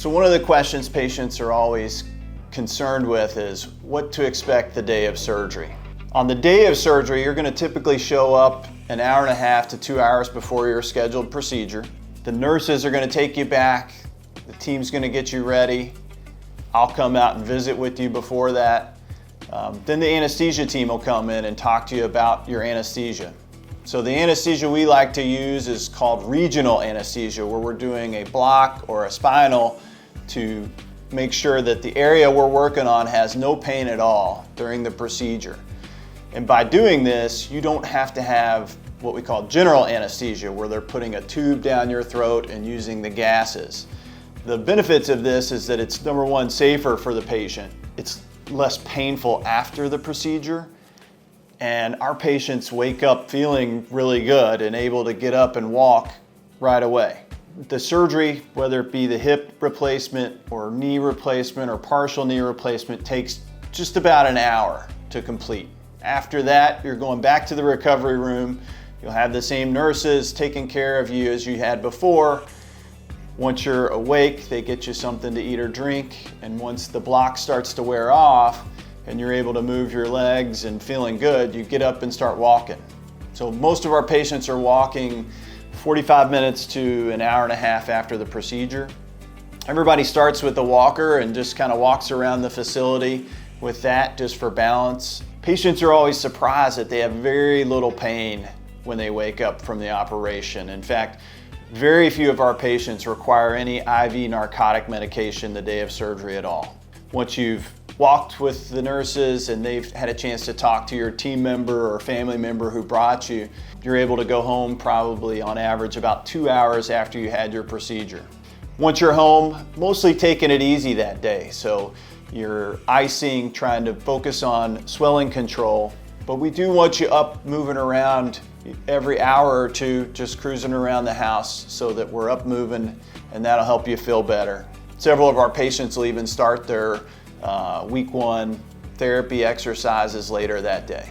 So one of the questions patients are always concerned with is what to expect the day of surgery. On the day of surgery, you're going to typically show up an hour and a half to 2 hours before your scheduled procedure. The nurses are going to take you back. The team's going to get you ready. I'll come out and visit with you before that. Then the anesthesia team will come in and talk to you about your anesthesia. So the anesthesia we like to use is called regional anesthesia, where we're doing a block or a spinal to make sure that the area we're working on has no pain at all during the procedure. And by doing this, you don't have to have what we call general anesthesia, where they're putting a tube down your throat and using the gases. The benefits of this is that it's, number one, safer for the patient. It's less painful after the procedure, and our patients wake up feeling really good and able to get up and walk right away. The surgery, whether it be the hip replacement or knee replacement or partial knee replacement, takes just about an hour to complete. After that, you're going back to the recovery room. You'll have the same nurses taking care of you as you had before. Once you're awake, they get you something to eat or drink, and once the block starts to wear off and you're able to move your legs and feeling good, you get up and start walking. So most of our patients are walking 45 minutes to an hour and a half after the procedure. Everybody starts with a walker and just kind of walks around the facility with that just for balance. Patients are always surprised that they have very little pain when they wake up from the operation. In fact, very few of our patients require any IV narcotic medication the day of surgery at all. Once you've walked with the nurses and they've had a chance to talk to your team member or family member who brought you, you're able to go home probably on average about 2 hours after you had your procedure. Once you're home, mostly taking it easy that day. So you're icing, trying to focus on swelling control, but we do want you up moving around every hour or two, just cruising around the house so that we're up moving, and that'll help you feel better. Several of our patients will even start their week 1 therapy exercises later that day.